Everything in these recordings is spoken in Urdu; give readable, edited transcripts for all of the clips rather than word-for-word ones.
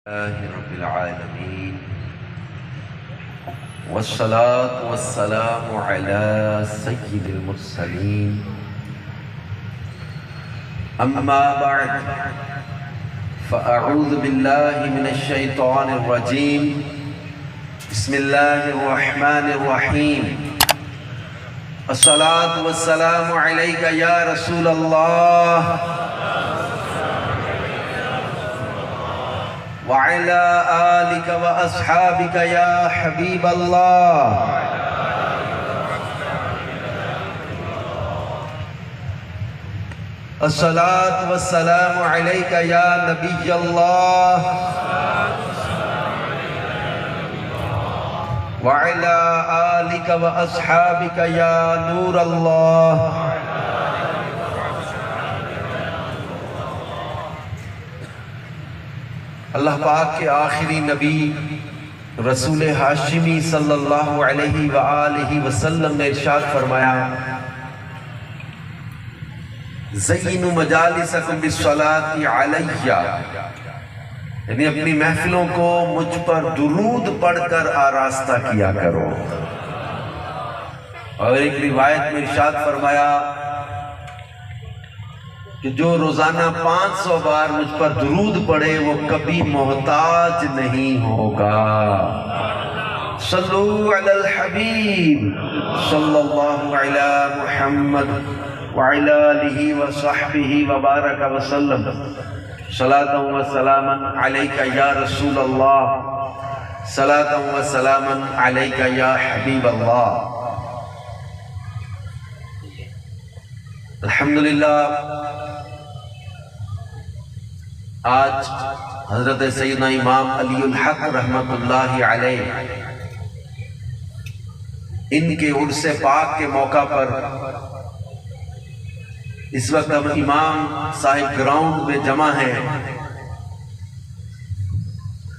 لله رب العالمين والصلاة والسلام على سيد المرسلين أما بعد فأعوذ بالله من الشيطان الرجيم بسم الله الرحمن الرحيم الصلاة والسلام عليك يا رسول الله وعلى آلك وأصحابك يا حبيب الله الصلاة والسلام عليك يا نبي الله وعلى آلك وأصحابك يا نور الله اللہ پاک کے آخری نبی رسول ہاشمی صلی اللہ علیہ وآلہ وسلم نے ارشاد فرمایا زینوا مجالسکم بالصلاۃ علیہ، یعنی اپنی محفلوں کو مجھ پر درود پڑھ کر آراستہ کیا کرو۔ اور ایک روایت میں ارشاد فرمایا کہ جو روزانہ 500 بار مجھ پر درود پڑھے وہ کبھی محتاج نہیں ہوگا۔ صلو علی الحبیب صلی اللہ علی محمد وعلی آلہ وصحبہ وبارک وسلم صلاۃ و سلاما علیک یا رسول اللہ صلاۃ و سلاما علیک یا حبیب اللہ۔ الحمدللہ آج حضرت سیدنا امام علی الحق رحمت اللہ علیہ ان کے عرس پاک کے موقع پر اس وقت ہم امام صاحب گراؤنڈ میں جمع ہیں۔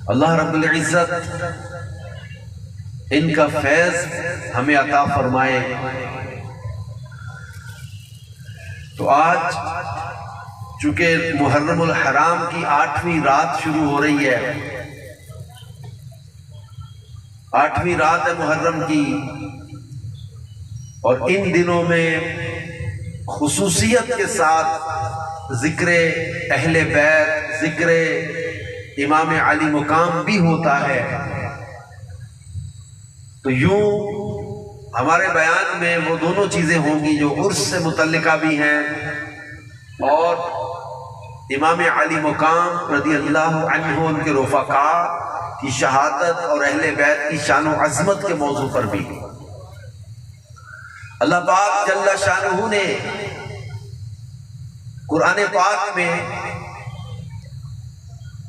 اللہ رب العزت ان کا فیض ہمیں عطا فرمائے۔ تو آج چونکہ محرم الحرام کی 8ویں رات شروع ہو رہی ہے، 8ویں رات ہے محرم کی، اور ان دنوں میں خصوصیت کے ساتھ ذکر اہل بیت، ذکر امام علی مقام بھی ہوتا ہے۔ تو یوں ہمارے بیان میں وہ دونوں چیزیں ہوں گی جو عرس سے متعلقہ بھی ہیں اور امام علی مقام رضی اللہ عنہ ان کے رفقاء کی شہادت اور اہل بیت کی شان و عظمت کے موضوع پر بھی۔ اللہ پاک جل شانہ نے قرآن پاک میں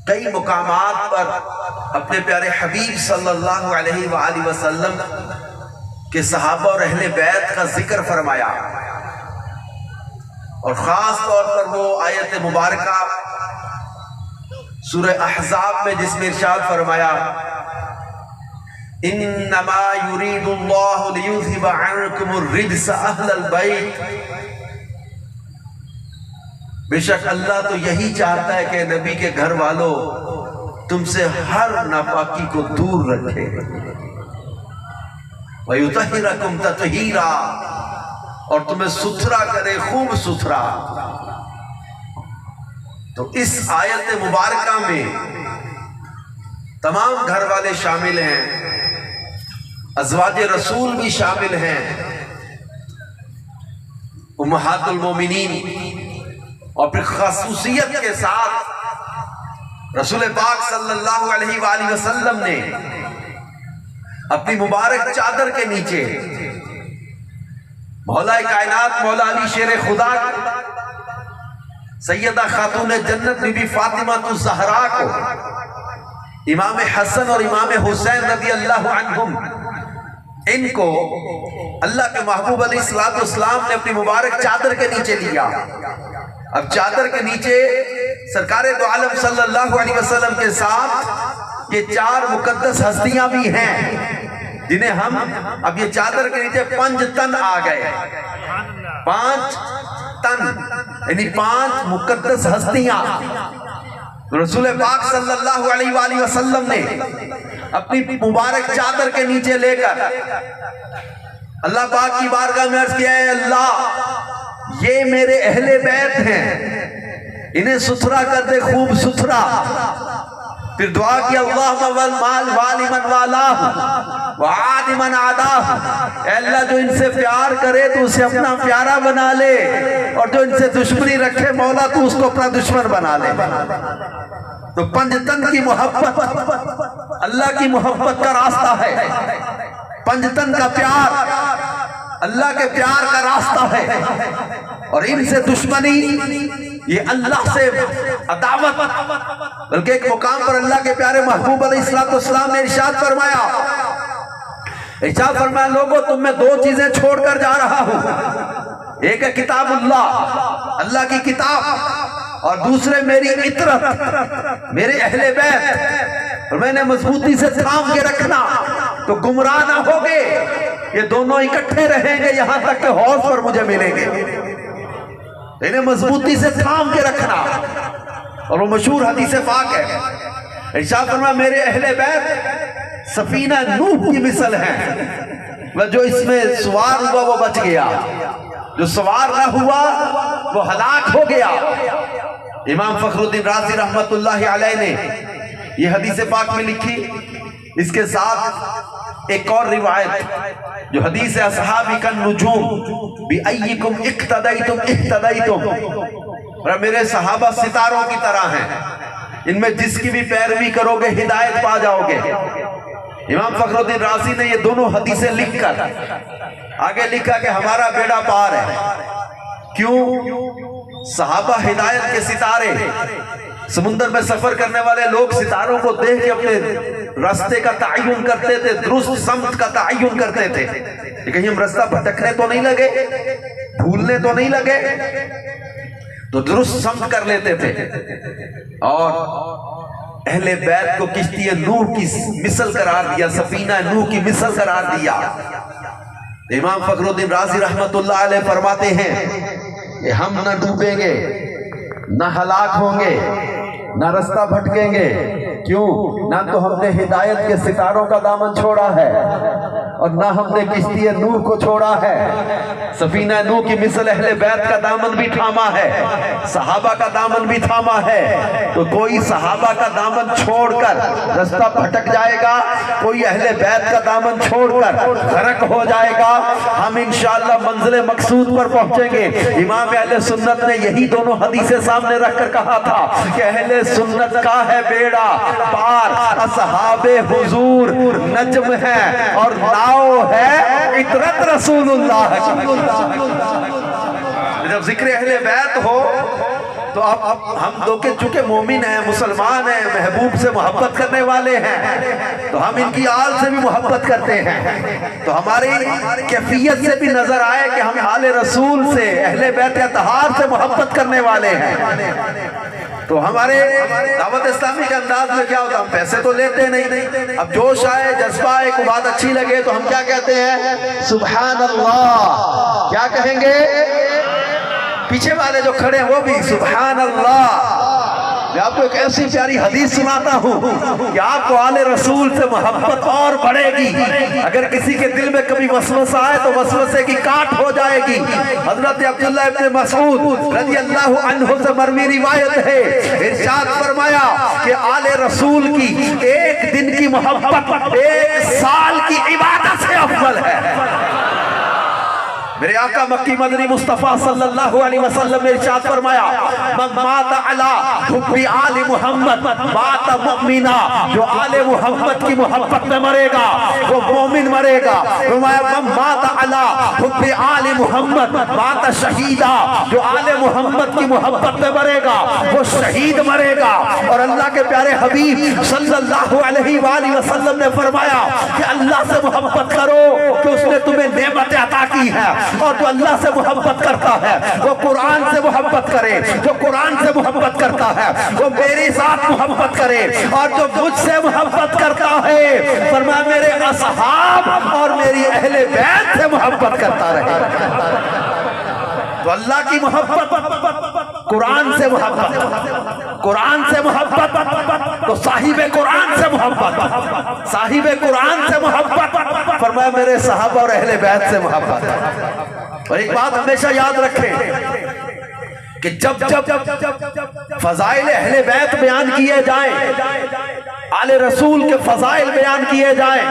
کئی مقامات پر اپنے پیارے حبیب صلی اللہ علیہ وآلہ وسلم کے صحابہ اور اہل بیت کا ذکر فرمایا، اور خاص طور پر وہ آیت مبارکہ سورہ احزاب میں جس میں ارشاد فرمایا انما یرید اللہ لیذھب عنکم الرجس اہل البیت، بے شک اللہ تو یہی چاہتا ہے کہ نبی کے گھر والوں تم سے ہر ناپاکی کو دور رکھے، وَيُطَهِّرَكُمْ تَطْهِيرًا، اور تمہیں ستھرا کرے، خوب ستھرا۔ تو اس آیت مبارکہ میں تمام گھر والے شامل ہیں، ازواج رسول بھی شامل ہیں، امہات المومنین، اور پھر خصوصیت کے ساتھ رسول پاک صلی اللہ علیہ وآلہ وسلم نے اپنی مبارک چادر کے نیچے مولا کائنات مولا علی شیر خدا سیدہ خاتون جنت بی بی فاطمہ الزہرا کو، امام حسن اور امام حسین رضی اللہ عنہم، ان کو اللہ کے محبوب علیہ السلام نے اپنی مبارک چادر کے نیچے لیا۔ اب چادر کے نیچے سرکار دو عالم صلی اللہ علیہ وسلم کے ساتھ یہ 4 مقدس ہستیاں بھی ہیں جنہیں ہم اب یہ چادر کے نیچے 5 تن آ گئے، 5 تن یعنی 5 مقدس ہستیاں رسول پاک صلی اللہ علیہ وآلہ وسلم نے اپنی مبارک چادر کے نیچے لے کر اللہ پاک کی بارگاہ میں عرض کیا ہے اللہ یہ میرے اہل بیت ہیں، انہیں ستھرا کر دے خوب ستھرا. پھر دعا کی اللہم والمال والی من والاہ وعاد من عاداہ، اے اللہ جو ان سے پیار کرے تو اسے اپنا پیارا بنا لے، اور جو ان سے دشمنی رکھے مولا تو اس کو اپنا دشمن بنا لے. تو پنجتن کی محبت اللہ کی محبت کا راستہ ہے، پنجتن کا پیار اللہ کے پیار کا راستہ ہے، اور ان سے دشمنی یہ اللہ سے عداوت. بلکہ ایک مقام پر اللہ کے پیارے محبوب علیہ السلام نے ارشاد فرمایا لوگوں تم میں دو چیزیں چھوڑ کر جا رہا ہوں، ایک ہے کتاب اللہ کی کتاب، اور دوسرے میری عطرت میرے اہل بیت، اور میں نے مضبوطی سے تھام کے رکھنا تو گمراہ نہ ہوگے. یہ دونوں اکٹھے رہیں گے یہاں تک کہ حوض پر مجھے ملیں گے. انہیں مضبوطی سے تھام کے رکھنا. اور وہ مشہور حدیث پاک ہے، ارشاد فرمایا میرے اہل بیت سفینہ نوح کی مثل ہے، جو اس میں سوار ہوا وہ بچ گیا، جو سوار نہ ہوا وہ ہلاک ہو گیا. امام فخر الدین رازی رحمت اللہ علیہ نے یہ حدیث پاک میں لکھی. اس کے ساتھ ایک اور روایت جو حدیث اصحابی کا نجوم بِأَيِّكُمْ اِقْتَدَيْتُمْ اِحْتَدَيْتُمْ، اور میرے صحابہ ستاروں کی طرح ہیں، ان میں جس کی بھی پیروی کرو گے ہدایت پا جاؤ گے. امام فخر الدین رازی نے یہ دونوں حدیثیں لکھ کر آگے لکھا کہ ہمارا بیڑا پار ہے. کیوں؟ صحابہ ہدایت کے ستارے، سمندر میں سفر کرنے والے لوگ ستاروں کو دیکھ کے اپنے راستے کا تعین کرتے تھے، درست سمت کا تعین کرتے تھے کہ کہیں ہم راستہ بھٹکنے تو نہیں لگے، بھولنے تو نہیں لگے، تو درست سمت کر لیتے تھے. اور اہل بیت کو کشتی نوح کی مثل قرار دیا، سفینہ نوح کی مثل قرار دیا. امام فخر الدین رازی رحمت اللہ علیہ فرماتے ہیں کہ ہم نہ ڈوبیں گے، نہ ہلاک ہوں گے، نہ رستہ بھٹکیں گے. کیوں؟ نہ تو ہم نے ہدایت کے ستاروں کا دامن چھوڑا ہے، اور نہ ہم نے کشتی نوح کو چھوڑا ہے. سفینہ نوح کی مثل اہل بیت کا دامن بھی تھاما ہے، صحابہ کا دامن بھی تھاما ہے. تو کوئی صحابہ کا دامن چھوڑ کر رستہ بھٹک جائے گا، کوئی اہل بیت کا دامن چھوڑ کر غرق ہو جائے گا. ہم انشاءاللہ منزل مقصود پر پہنچیں گے. امام اہل سنت نے یہی دونوں حدیثیں سامنے رکھ کر کہا تھا کہ اہل سنت کا ہے بیڑا پار، اصحاب حضور نجم ہے، اور ناؤ ہے عطرت رسول اللہ. جب ذکر اہل بیت ہو تو اب ہم دو کے چونکہ مومن ہیں، مسلمان ہیں، محبوب سے محبت کرنے والے ہیں، تو ہم ان کی آل سے بھی محبت کرتے ہیں. تو ہماری کیفیت سے بھی نظر آئے کہ ہم آل رسول سے، اہل بیت اطہار سے محبت کرنے والے ہیں. تو ہمارے دعوت اسلامی کے انداز میں کیا ہوتا ہے؟ ہم پیسے تو لیتے نہیں، اب جوش آئے، جذبہ آئے، کوئی بات اچھی لگے تو ہم کیا کہتے ہیں؟ سبحان اللہ. کیا کہیں گے؟ پیچھے والے جو کھڑے ہیں وہ بھی سبحان اللہ. میں آپ کو ایک ایسی پیاری حدیث سناتا ہوں کہ آپ کو آل رسول سے محبت اور بڑھے گی. اگر کسی کے دل میں کبھی وسوسہ آئے تو وسوسے کی کاٹ ہو جائے گی. حضرت عبداللہ ابن مسعود رضی اللہ عنہ سے مروی روایت ہے، ارشاد فرمایا کہ آل رسول کی ایک دن کی محبت ایک سال کی عبادت سے افضل ہے. میرے آقا مکی مدنی مصطفیٰ صلی اللہ علیہ وسلم نے ارشاد فرمایا من مات علی حب آل محمد مات مؤمنا، جو آل محمد کی محبت میں مرے گا وہ مومن مرے گا. فرمایا من مات علی حب آل محمد مات شہیدا، جو آل محمد کی محبت میں مرے گا وہ شہید مرے گا. اور اللہ کے پیارے حبیب صلی اللہ علیہ وآلہ وسلم نے فرمایا کہ اللہ سے محبت کرو کہ اس نے تمہیں نعمت عطا کی ہے، اور جو اللہ سے محبت کرتا ہے وہ قرآن سے محبت کرے، جو قرآن سے محبت کرتا ہے وہ میرے ساتھ محبت کرے، اور جو مجھ سے محبت کرتا ہے فرمایا میرے اصحاب اور میری اہل بیت سے محبت کرتا رہے. تو اللہ کی محبت قرآن سے محبت، قرآن سے محبت تو صاحب قرآن سے محبت، صاحب قرآن سے محبت فرمایا میرے صحابہ اور اہل بیت سے محبت۔ اور ایک بات ہمیشہ یاد رکھیں کہ جب فضائل اہل بیت بیان کیے جائیں، آل رسول کے فضائل بیان کیے جائیں،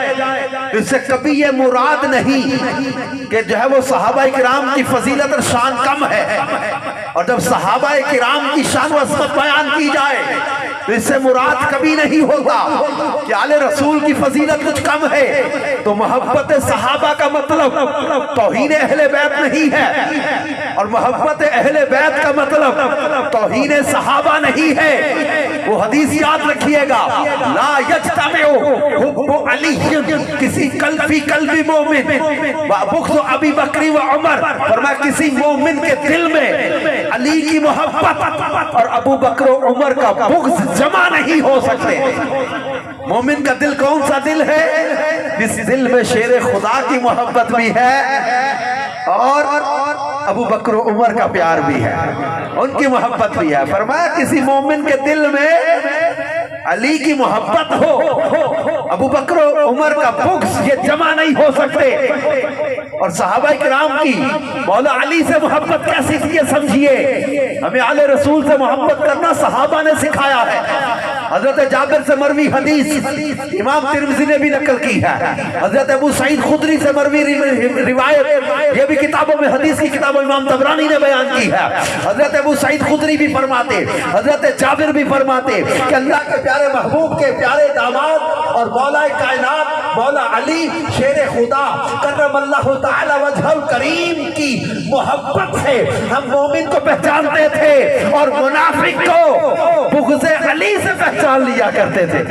اس سے کبھی یہ مراد نہیں کہ جو ہے وہ صحابہ کرام کی فضیلت اور شان کم ہے، اور جب صحابہ کرام کی شان و عظمت بیان کی جائے تو اس سے مراد کبھی نہیں ہوتا کہ آل رسول کی فضیلت کچھ کم ہے۔ تو محبت صحابہ کا مطلب توہین اہل بیت نہیں ہے، اور محبت اہل بیت کا مطلب توہین صحابہ نہیں ہے۔ وہ حدیث یاد رکھیے گا، لا یجتمع حب علی کسی قلبی مومن بغض ابی بکر و عمر، فرمایا کسی مومن کے دل میں علی کی محبت اور ابو بکر و عمر کا بغض جمع نہیں ہو سکتے۔ مومن کا دل کون سا دل ہے؟ جس دل میں شیر خدا کی محبت بھی ہے اور ابو بکر و عمر کا پیار بھی ہے، ان کی محبت بھی ہے۔ فرمایا کسی مومن کے دل میں علی کی محبت ہو، ابو بکر و عمر کا بغض، یہ جمع نہیں ہو سکتے۔ اور صحابہ کرام کی مولا علی سے محبت کیسی تھی یہ سمجھیے۔ ہمیں آل رسول سے محبت کرنا صحابہ نے سکھایا ہے۔ حضرت جابر سے مروی حدیث امام ترمذی نے بھی نقل کی ہے، حضرت ابو سعید خدری سے مروی روایت یہ بھی کتابوں میں حدیث کی کتابوں امام طبرانی نے بیان کی ہے۔ حضرت ابو سعید خدری بھی فرماتے، حضرت جابر بھی فرماتے کہ اللہ کے پیارے محبوب کے پیارے داماد اور مولا کائنات مولا علی شیر خدا کرم اللہ تعالی وجہ الکریم کی محبت سے ہم مومن کو پہچانتے تھے اور منافق کو بغض علی سے پہچان لیا کرتے تھے۔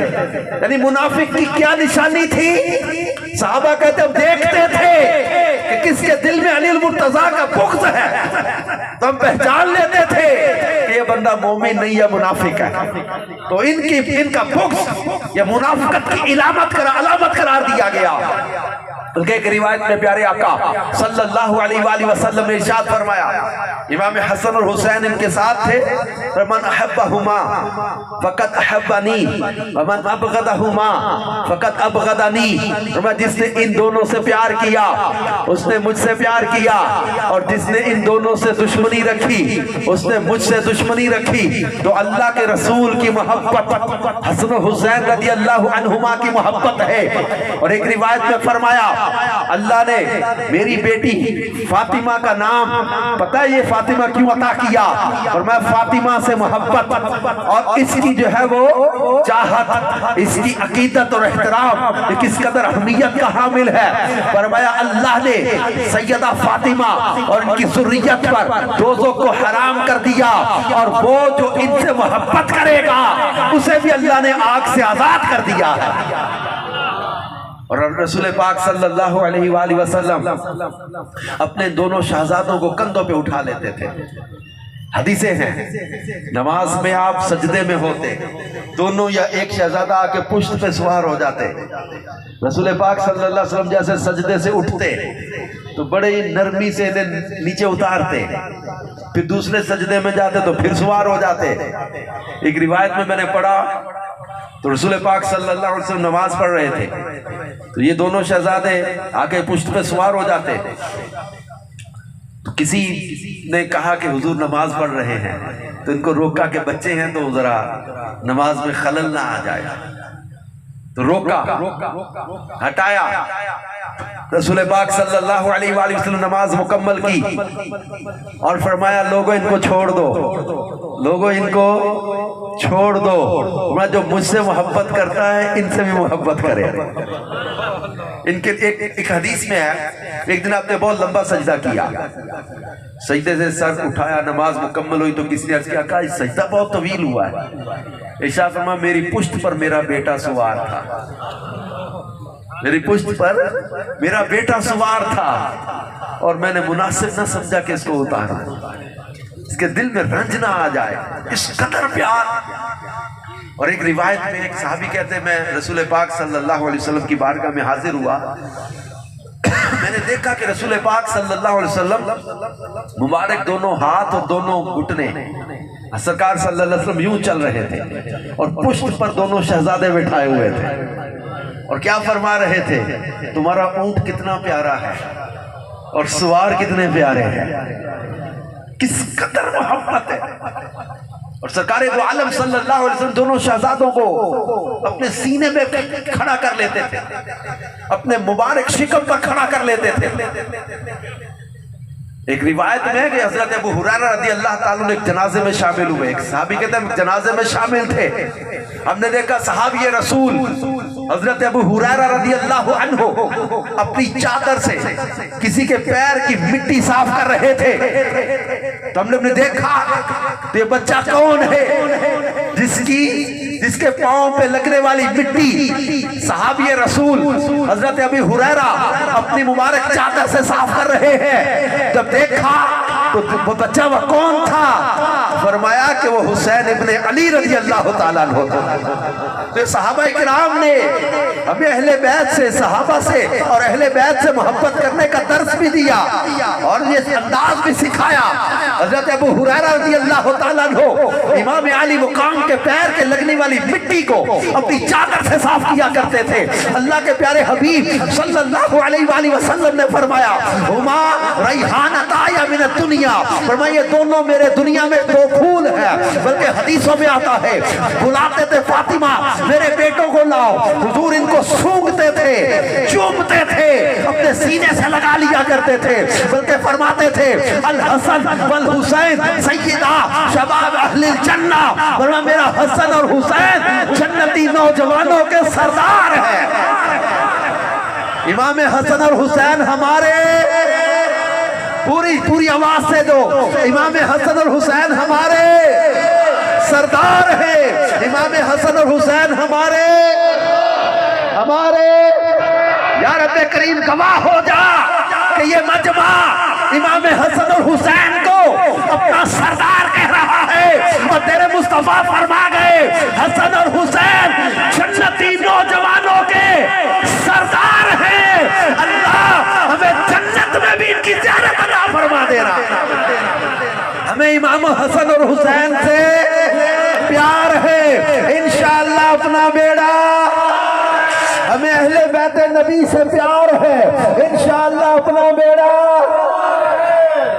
یعنی منافق کی کیا نشانی تھی؟ صحابہ کہتے ہم دیکھتے تھے کہ کس کے دل میں علی المرتضیٰ کا بغض ہے تو ہم پہچان لیتے تھے کہ یہ بندہ مومن نہیں ہے، منافق ہے۔ تو ان کا بغض یہ منافقت کی علامت قرار دیا گیا۔ بلکہ ایک روایت میں پیارے آقا صلی اللہ علیہ وآلہ وسلم نے ارشاد فرمایا، امام حسن اور حسین ان کے ساتھ تھے، من احبہما فقط احبنی ومن ابغضہما فقط ابغضنی، جس نے ان دونوں سے پیار کیا اس نے مجھ سے پیار کیا، اور جس نے ان دونوں سے دشمنی رکھی اس نے مجھ سے دشمنی رکھی۔ تو اللہ کے رسول کی محبت حسن و حسین رضی اللہ عنہما کی محبت ہے۔ اور ایک روایت میں فرمایا اللہ نے میری بیٹی فاطمہ کا نام پتہ ہے یہ فاطمہ کیوں عطا کیا؟ اور میں فاطمہ سے محبت اور اس کی جو ہے وہ چاہت، اس کی عقیدت اور احترام کس قدر اہمیت کا حامل ہے۔ فرمایا اللہ نے سیدہ فاطمہ اور ان کی ذریت پر دوزخ کو حرام کر دیا، اور وہ جو ان سے محبت کرے گا اسے بھی اللہ نے آگ سے آزاد کر دیا ہے۔ اور رسول پاک صلی اللہ علیہ وآلہ وسلم اپنے دونوں شہزادوں کو کندھوں پہ اٹھا لیتے تھے۔ حدیثیں ہیں نماز میں آپ سجدے میں ہوتے، دونوں یا ایک شہزادہ آ کے پشت پہ سوار ہو جاتے، رسول پاک صلی اللہ علیہ وسلم جیسے سجدے سے اٹھتے تو بڑے ہی نرمی سے انہیں نیچے اتارتے، پھر دوسرے سجدے میں جاتے تو پھر سوار ہو جاتے۔ ایک روایت میں نے پڑھا تو رسول پاک صلی اللہ علیہ وسلم نماز پڑھ رہے تھے تو یہ دونوں شہزادے آگے پشت پہ سوار ہو جاتے، تو کسی نے کہا کہ حضور نماز پڑھ رہے ہیں، تو ان کو روکا کہ بچے ہیں تو ذرا نماز میں خلل نہ آ جائے، تو روکا، ہٹایا۔ رسول پاک صلی اللہ علیہ وآلہ وسلم نماز مکمل کی اور فرمایا لوگوں ان کو چھوڑ دو، لوگوں ان کو چھوڑ دو، میں جو مجھ سے محبت کرتا ہے ان سے بھی محبت کرے۔ ان کے ایک حدیث میں ہے ایک دن آپ نے بہت لمبا سجدہ کیا، سجدے سے سر اٹھایا، نماز مکمل ہوئی تو کسی نے عرض کیا کہا یہ سجدہ بہت طویل ہوا ہے۔ ارشاد فرمایا میری پشت پر میرا بیٹا سوار تھا، میری پشت پر میرا بیٹا سوار تھا، اور میں نے مناسب نہ سمجھا کہ اس کو اتارا، اس کے دل میں رنج نہ آ جائے، اس قدر پیار۔ اور ایک روایت میں ایک صحابی کہتے ہیں میں رسول پاک صلی اللہ علیہ وسلم کی بارگاہ میں حاضر ہوا، میں نے دیکھا کہ رسول پاک صلی اللہ علیہ وسلم مبارک دونوں ہاتھ اور دونوں گھٹنے سرکار صلی اللہ علیہ وسلم یوں چل رہے تھے اور پشت پر دونوں شہزادے بٹھائے ہوئے تھے اور کیا فرما رہے تھے؟ تمہارا اونٹ کتنا پیارا ہے اور سوار کتنے پیارے ہیں، کس قدر محبت ہے۔ اور سرکار دو عالم صلی اللہ علیہ وسلم دونوں شہزادوں کو اپنے سینے میں کھڑا کر لیتے تھے، اپنے مبارک شکم پر کھڑا کر لیتے تھے۔ ایک روایت میں ہے کہ حضرت ابو ہریرہ رضی اللہ تعالیٰ نے ایک جنازے میں شامل ہوئے، ایک صحابی کہتے ہیں جنازے میں شامل تھے، ہم نے دیکھا صحابی رسول حضرت ابو ہریرہ رضی اللہ عنہ اپنی چادر سے کسی کے پیر کی مٹی صاف کر رہے تھے، تو ہم نے دیکھا تو یہ بچہ کون ہے جس کے پاؤں پہ لگنے والی مٹی صحابی رسول حضرت ابو ہریرہ اپنی مبارک چادر سے صاف کر رہے ہیں۔ جب دیکھا تو وہ بچہ وہ کون تھا؟ فرمایا کہ وہ حسین ابن علی رضی اللہ تعالیٰ عنہ تھا۔ تو یہ صحابہ کرام نے ہمیں اہل بیت سے، صحابہ سے اور اہل بیت سے محبت کرنے کا درس بھی دیا اور یہ انداز بھی سکھایا۔ حضرت ابو ہریرہ رضی اللہ تعالیٰ عنہ امام علی مقام کے پیر کے لگنے والی مٹی کو اپنی چادر سے صاف کیا کرتے تھے۔ اللہ کے پیارے حبیب صلی اللہ علیہ وآلہ وسلم نے فرمایا ہما ریحانتایا من الدنیا، فرمایا دونوں میرے دنیا میں دو پھول ہیں، بلکہ حدیثوں میں آتا ہے بلاتے تھے فاطمہ میرے بیٹوں کو لاؤ، حضور ان کو سونگتے تھے، چومتے تھے، اپنے سینے سے لگا لیا کرتے تھے، بلکہ فرماتے تھے الحسن والحسین سیدہ شباب اہل الجنہ، فرمایا میرا حسن اور حسین جنتی نوجوانوں کے سردار ہیں۔ امام حسن اور حسین ہمارے، پوری آواز سے دو، امام حسن اور حسین ہمارے سردار ہیں، امام حسن اور حسین ہمارے یا رب کریم گواہ ہو جا کہ یہ مجمع امام حسن اور حسین کو اپنا سردار کہہ رہا ہے، اور تیرے مصطفیٰ فرما گئے حسن اور حسین جنتی نوجوانوں کے سردار ہیں۔ اللہ ہمیں جنت میں بھی ان کی زیارت عطا فرما دے رہا، ہمیں امام حسن اور حسین سے پیار ہے، انشاءاللہ اپنا بیڑا، ہمیں اہل بیت نبی سے پیار ہے، انشاءاللہ اپنا بیڑا۔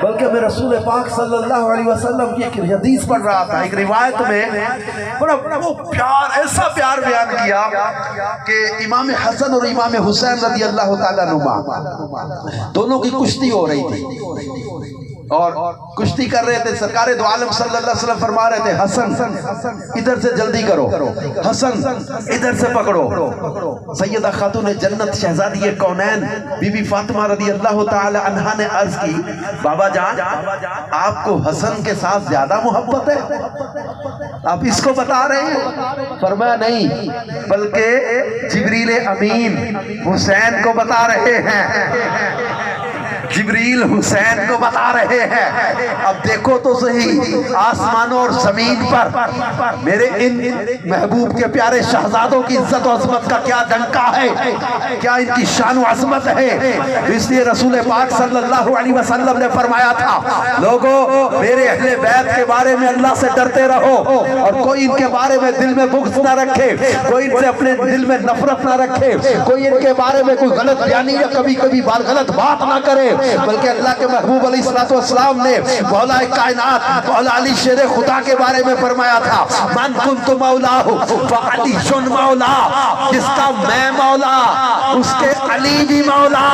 بلکہ میں رسول پاک صلی اللہ علیہ وسلم کی ایک حدیث پڑھ رہا تھا، ایک روایت میں بڑا وہ پیار، ایسا پیار بیان کیا کہ امام حسن اور امام حسین رضی اللہ تعالیٰ عنہما دونوں کی کشتی ہو رہی تھی اور کشتی کر رہے تھے، سرکار دو عالم صلی اللہ علیہ وسلم فرما رہے تھے حسن ادھر سے جلدی کرو، حسن ادھر سے پکڑو۔ سیدہ خاتون جنت شہزادی کونین بی بی فاطمہ رضی اللہ تعالی عنہا نے عرض کی بابا جان آپ کو حسن کے ساتھ زیادہ محبت ہے، آپ اس کو بتا رہے ہیں؟ فرمایا نہیں، بلکہ جبریل امین حسین کو بتا رہے ہیں، جبریل حسین کو بتا رہے ہیں۔ اب دیکھو تو صحیح آسمانوں اور زمین پر میرے ان محبوب کے پیارے شہزادوں کی عزت و عظمت کا کیا ڈنکا ہے، کیا ان کی شان و عظمت ہے۔ اس لیے رسول پاک صلی اللہ علیہ وسلم نے فرمایا تھا لوگو میرے اہل بیت کے بارے میں اللہ سے ڈرتے رہو اور کوئی ان کے بارے میں دل میں بغض نہ رکھے، کوئی ان سے اپنے دل میں نفرت نہ رکھے، کوئی ان کے بارے میں کوئی غلط بیانی یا کبھی غلط بات نہ کرے، بلکہ اللہ کے محبوب علیہ السلام نے مولا کائنات مولا علی شیر خدا کے بارے میں فرمایا تھا من کنت مولا فعلی شن مولا، جس کا میں مولا اس کے علی بھی مولا۔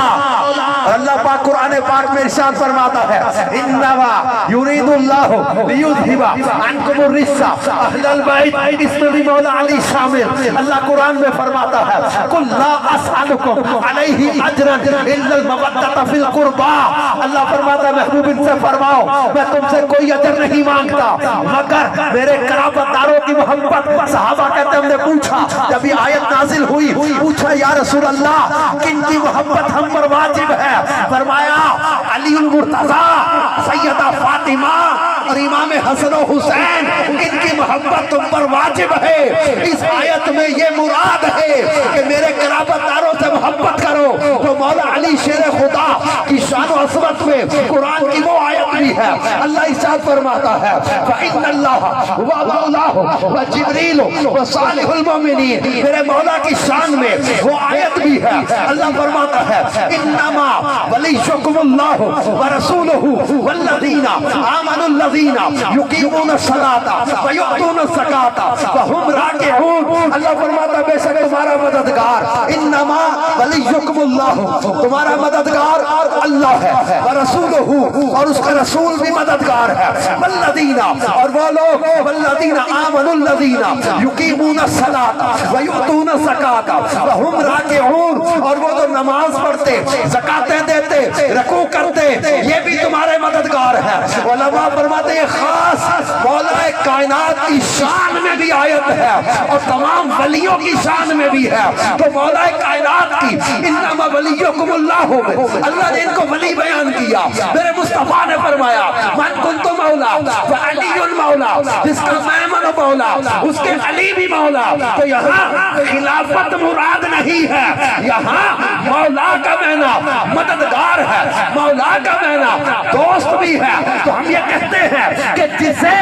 اللہ پاک قرآن پاک میں ارشاد فرماتا ہے انما یرید اللہ لیذھب عنکم الرجس اہل البیت، اس میں بھی مولا علی شامل۔ اللہ قرآن میں فرماتا ہے قل لا اسألکم علیہ اجرا الا المودۃ فی القربى، اللہ فرماتا ہے محبوب ان سے فرماؤ میں تم سے کوئی اجر نہیں مانگتا مگر میرے قرابت داروں کی محبت۔ صحابہ کہتے ہم نے پوچھا جب یہ آیت نازل ہوئی پوچھا یا رسول اللہ کن کی محبت ہم پر واجب ہے؟ فرمایا علی المرتضی، سیدہ فاطمہ اور امام حسن و حسین ان کی محبت تم پر واجب ہے۔ اس آیت میں یہ مراد ہے کہ میرے قرابت داروں سے محبت کرو۔ تو مولا علی شیر خدا کی شان و عظمت میں قرآن کی وہ آیت بھی ہے ہے اللہ ارشاد فرماتا ہے فإن اللہ ومولاہ وجبریل وصالح المؤمنین، میرے مولا کی شان میں وہ آیت بھی ہے، اللہ فرماتا ہے انما ولیکم اللہ ورسولہ والذین آمنوا الذین یقیمون الصلاۃ ویؤتون الزکاۃ وہم راکعون، اللہ فرماتا ہے بے شک تمہارا مددگار انما ولیکم اللہ، تمہارا مددگار اللہ ہے، ورسولہ اور اس کا رسول بھی مددگار ہے، والذین اور وہ لوگ والذین آمنوا الذین یقیمون الصلاۃ ویؤتون الزکاۃ وہم راکعون، اور وہ تو نماز پڑھتے زکاتیں دیتے رکوع کرتے یہ بھی تمہارے مددگار ہے۔ علماء فرماتے ہیں خاص مولا کائنات کی شان میں بھی آیت ہے اور تمام ولیوں کی شان میں بھی ہے، تو مولا کائنات کی انما ولیکم اللہ، اللہ نے ان کو ولی بیان کیا، میرے مصطفیٰ نے فرمایا من کنت مولا فعلی مولا، جس کا میں من مولا اس کے علی بھی مولا، تو یہاں خلافت مراد نہیں ہے، یہاں مولا کا معنی مددگار ہے، مولا کا معنی دوست بھی ہے، تو ہم یہ کہتے ہیں کہ جسے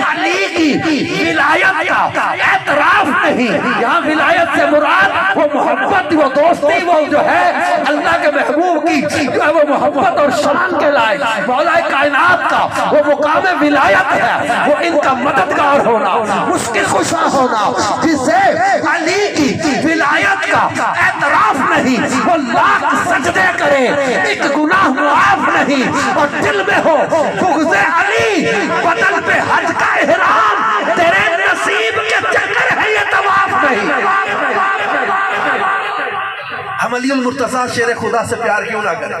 علی کی ولایت کا اعتراف نہیں، یہاں ولایت سے مراد وہ محبت وہ دوستی وہ جو ہے اللہ کے محبوب کی جو ہے وہ محبت اور شان کے لائق مولا کائنات کا وہ مقام ولایت ہے، وہ ان کا مددگار ہونا مشکل کشا ہونا، جسے علی کی ولایت کا اعتراف نہیں وہ لاکھ سجدے کرے ایک گناہ معاف نہیں، اور دل میں ہو بغض علی بدن پہ حج کا احرام، تیرے نصیب کے چکر ہے یہ طواف نہیں۔ ہم علی المرتضیٰ شیر خدا سے پیار کیوں نہ کریں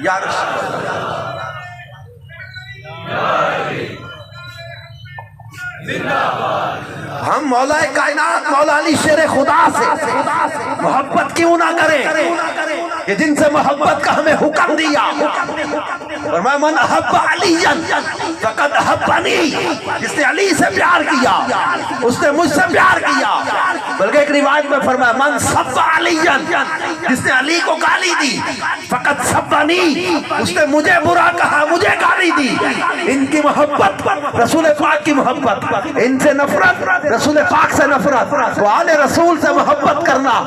یا رسول ہم مولا کائنات مولا علی شیر خدا سے محبت کیوں نہ کریں کہ جن سے محبت کا ہمیں حکم دیا، فرمایا من احب علی فقد احبنی، جس نے علی سے پیار کیا اس نے مجھ سے پیار کیا، بلکہ ایک روایت میں فرمایا من سب علی، جس نے علی کو گالی دی فقد سبنی، اس نے مجھے برا کہا مجھے گالی دی۔ ان کی محبت رسول پاک کی محبت، ان سے نفرت رسول پاک سے نفرت، تو آل رسول سے محبت کرنا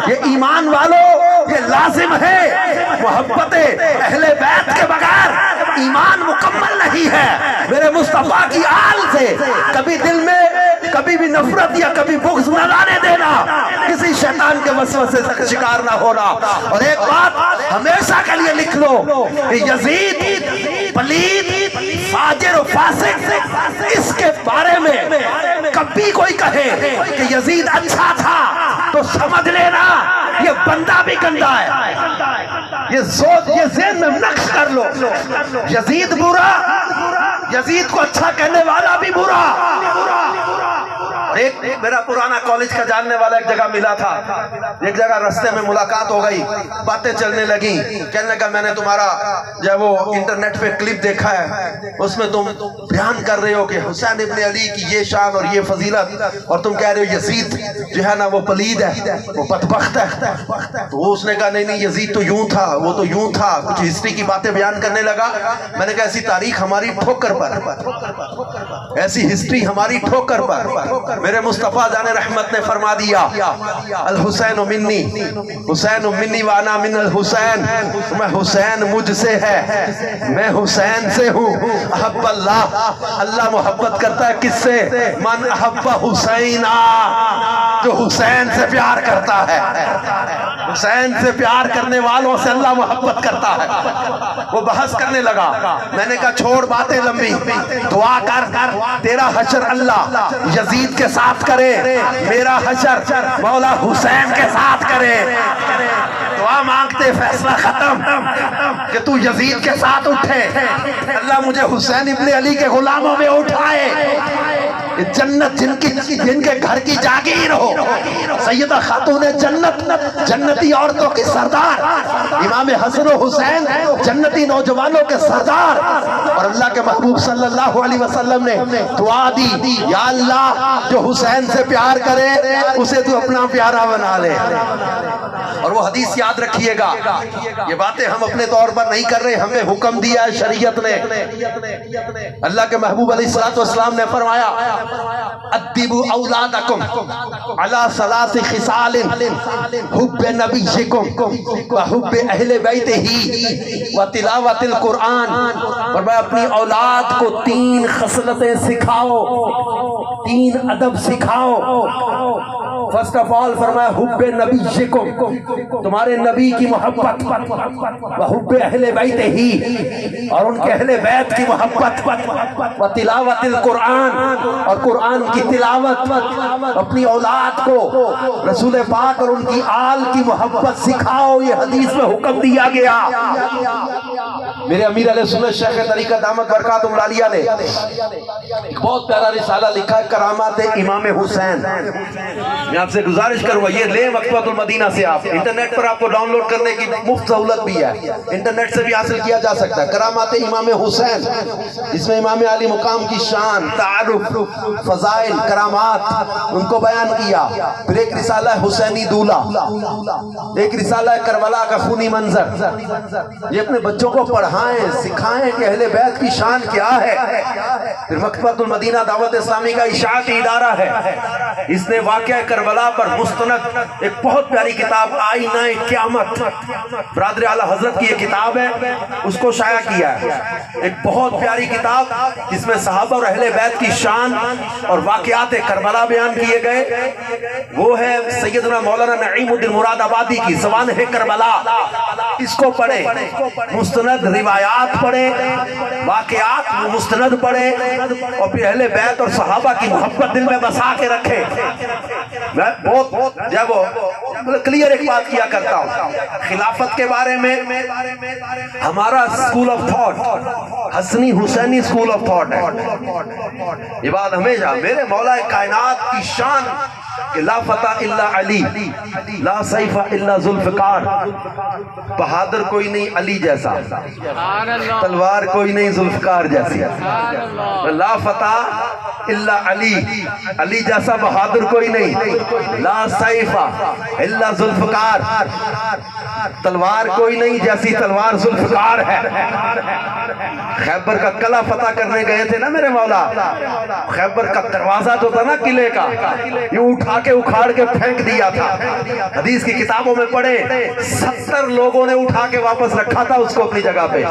یہ ایمان والوں یہ لازم ہے، محبت اہل بیت کے بغیر ایمان مکمل نہیں ہے۔ میرے مصطفیٰ کی آل سے کبھی دل میں کبھی بھی نفرت یا کبھی بغض نہ لانے دینا، کسی شیطان کے وسوسے سے شکار نہ ہونا۔ اور ایک بات ہمیشہ کے لیے لکھ لو کہ یزید پلید فاجر و فاسق، اس کے بارے میں کبھی کوئی کہے کہ یزید اچھا تھا تو سمجھ لینا یہ بندہ بھی گندا ہے، یہ ذہن میں نقش کر لو، یزید برا، یزید کو اچھا کہنے والا بھی برا۔ ایک میرا پرانا کالج کا جاننے والا ایک جگہ ملا تھا، ایک جگہ رستے میں ملاقات ہو گئی، باتیں چلنے لگیں، کہنے لگا میں نے تمہارا جو ہے وہ انٹرنیٹ پہ کلپ دیکھا ہے، اس میں تم بیان کر رہے ہو کہ حسین ابن علی کی یہ شان اور یہ فضیلت، اور تم کہہ رہے ہو یزید جو ہے نا وہ پلید ہے وہ بدبخت ہے۔ تو اس نے کہا نہیں نہیں یزید تو یوں تھا وہ تو یوں تھا، کچھ ہسٹری کی باتیں بیان کرنے لگا۔ میں نے کہا ایسی تاریخ ہماری ٹھوکر پر، ایسی ہسٹری ہماری ٹھوکر پر۔ میرے مصطفیٰ جان رحمت نے فرما دیا الحسین منی، حسین منی وانا من الحسین، میں حسین مجھ سے ہے میں حسین سے ہوں۔ احب اللہ، اللہ محبت کرتا ہے کس سے؟ من احب حسینا، جو حسین سے پیار کرتا ہے، حسین سے پیار کرنے والوں سے اللہ محبت کرتا ہے۔ وہ بحث کرنے لگا، میں نے کہا چھوڑ باتیں لمبی، دعا کر تیرا حشر اللہ یزید کے ساتھ کرے، میرا حشر مولا حسین کے ساتھ کرے۔ دعا مانگتے فیصلہ ختم کہ تو یزید کے ساتھ اٹھے، اللہ مجھے حسین ابن علی کے غلاموں میں اٹھائے۔ جنت جن کے گھر کی جاگیر ہو، سیدہ خاتون جنت، جنتی عورتوں کے سردار، امام حسن و حسین جنتی نوجوانوں کے سردار، اور اللہ کے محبوب صلی اللہ علیہ وسلم نے دعا دی، یا اللہ جو حسین سے پیار کرے اسے تو اپنا پیارا بنا لے۔ اور وہ حدیث یاد رکھیے گا، یہ باتیں ہم اپنے طور پر نہیں کر رہے، ہمیں حکم دیا ہے شریعت نے۔ اللہ کے محبوب علیہ الصلوۃ والسلام نے فرمایا ادبوا اولادکم علی ثلاث خصال حب نبیکم وحب اہل بیتہ وتلاوت القرآن، فرمایا اپنی اولاد کو 3 خصلتیں سکھاؤ، 3 ادب سکھاؤ۔ فرسٹ آف آل فرمایا حب نبیکم، تمہارے نبی کی محبت، وحب اہل بیت ہی، اور ان کے اہل بیت کی محبت، وتلاوت القرآن، اور قرآن کی تلاوت۔ اپنی اولاد کو رسول پاک اور ان کی آل کی محبت سکھاؤ، یہ حدیث میں حکم دیا گیا۔ میرے امیر علیہ سنت شیخ طریقت دامت برکاتہم العالیہ نے ایک بہت پیارا رسالہ لکھا ہے، کرامات امام حسین۔ میں آپ سے گزارش کروں گا، یہ لیں مکتبۃ المدینہ سے، آپ انٹرنیٹ پر آپ کو ڈاؤن لوڈ کرنے کی مفت سہولت بھی ہے، انٹرنیٹ سے بھی حاصل کیا جا سکتا ہے۔ کرامات امام حسین، اس میں امام علی مقام کی شان، تعارف، فضائل، کرامات ان کو بیان کیا۔ پھر ایک رسالہ ہے حسینی دولہ، ایک رسالہ ہے کربلا کا خونی منظر۔ یہ اپنے بچوں کو پڑھائیں، سکھائیں کہ اہل بیت کی شان کیا ہے۔ پھر مکتبۃ المدینہ دعوت اسلامی کا اشاعتی ادارہ ہے، اس نے واقعہ کربلا پر مستند ایک بہت پیاری کتاب آئینہ قیامت، برادر اعلیٰ حضرت کی یہ کتاب ہے، اس کو شائع کیا ہے۔ ایک بہت پیاری کتاب جس میں صحابہ اور اہل بیت کی شان اور واقعات کربلا بیان کیے گئے، وہ ہے سیدنا مولانا نعیم الدین مراد آبادی کی سوانح کربلا۔ اس کو پڑھیں، مستند روایات پڑھیں، واقعات مستند پڑھیں، اور پھر اہل بیت اور صحابہ کی محبت دل میں بسا کے رکھیں۔ میں بہت جب کلیئر ایک بات کیا کرتا ہوں، خلافت کے بارے میں ہمارا اسکول آف تھاٹ حسنی حسینی اسکول آف تھاٹ ہے۔ یہ بات ہمیشہ میرے مولا کائنات کی شان کہ لا فتح الا علی، لا سیف الا ذوالفقار، بہادر کوئی نہیں علی جیسا، تلوار کوئی نہیں ذوالفقار جیسی، لا فتح الا علی، علی جیسا بہادر کوئی نہیں، لا سیف الا ذوالفقار، تلوار کوئی نہیں جیسی تلوار ذوالفقار ہے۔ خیبر کا قلعہ فتح کرنے گئے تھے نا میرے مولا، خیبر کا دروازہ جو تھا نا قلعے کا، یہ اٹھا کے اکھاڑ کے پھینک دیا تھا۔ حدیث کی کتابوں میں پڑھے 70 لوگوں نے اٹھا کے واپس رکھا تھا اس کو اپنی جگہ پہ،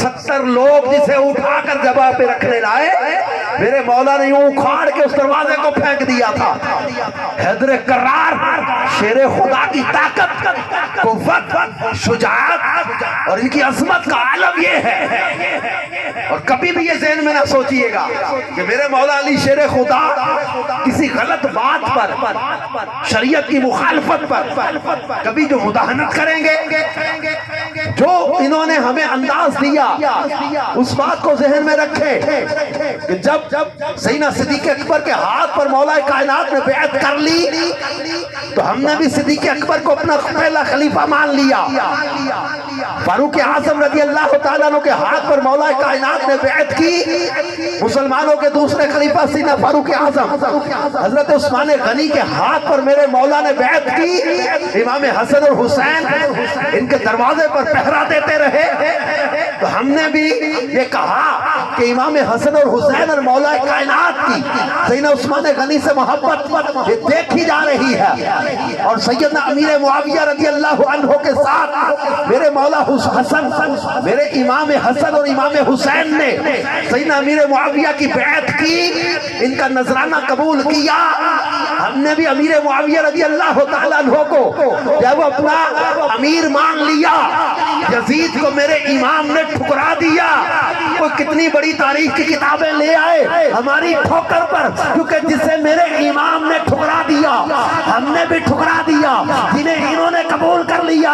70 لوگ جسے اٹھا کر جگہ پہ رکھنے لائے، میرے مولا نے یوں اکھاڑ کے اس دروازے کو پھینک دیا تھا۔ حیدر کرار، شیر خدا کی طاقت، قوت، شجاعت اور ان کی عظمت کا عالم یہ ہے۔ اور کبھی بھی یہ ذہن میں نہ سوچئے گا کہ میرے مولا علی شیر خدا کسی غلط بات پر، شریعت کی مخالفت پر کبھی جو مداہنت کریں گے، جو انہوں نے ہمیں انداز دیا اس بات کو ذہن میں رکھے کہ جب سیدنا صدیق اکبر کے ہاتھ پر مولا کائنات نے بیعت کر لی تو ہم نے بھی صدیق اکبر کو اپنا پہلا خلیفہ مان لیا۔ فاروق اعظم رضی اللہ تعالیٰ عنہ کے ہاتھ پر مولا کائنات نے بیعت کی، مسلمانوں کے دوسرے خلیفہ سیدنا فاروق اعظم حضرت عثمان غنی کے ہاتھ پر میرے مولا نے بیعت کی، امام حسن اور حسین ان کے دروازے پر پہرا دیتے رہے۔ تو ہم نے بھی یہ کہا کہ امام حسن اور حسین اور مولا کائنات کی سیدنا عثمان غنی سے محبت یہ دیکھی جا رہی ہے، اور سیدنا امیر معاویہ رضی اللہ عنہ کے ساتھ میرے مولا حسن، میرے امام حسن اور امام حسین نے سیدنا امیر معاویہ کی بیعت کی، ان کا نذرانہ قبول کیا۔ ہم نے بھی امیر معاویہ رضی اللہ تعالیٰ عنہ کو جب اپنا امیر مان لیا، یزید کو میرے امام نے ٹھکرا دیا۔ کوئی کتنی بڑی تاریخ کی کتابیں لے آئے ہماری ٹھوکر پر، کیونکہ جسے میرے امام نے ٹھکرا دیا ہم نے بھی ٹھکرا دیا. جنہیں انہوں نے قبول کر لیا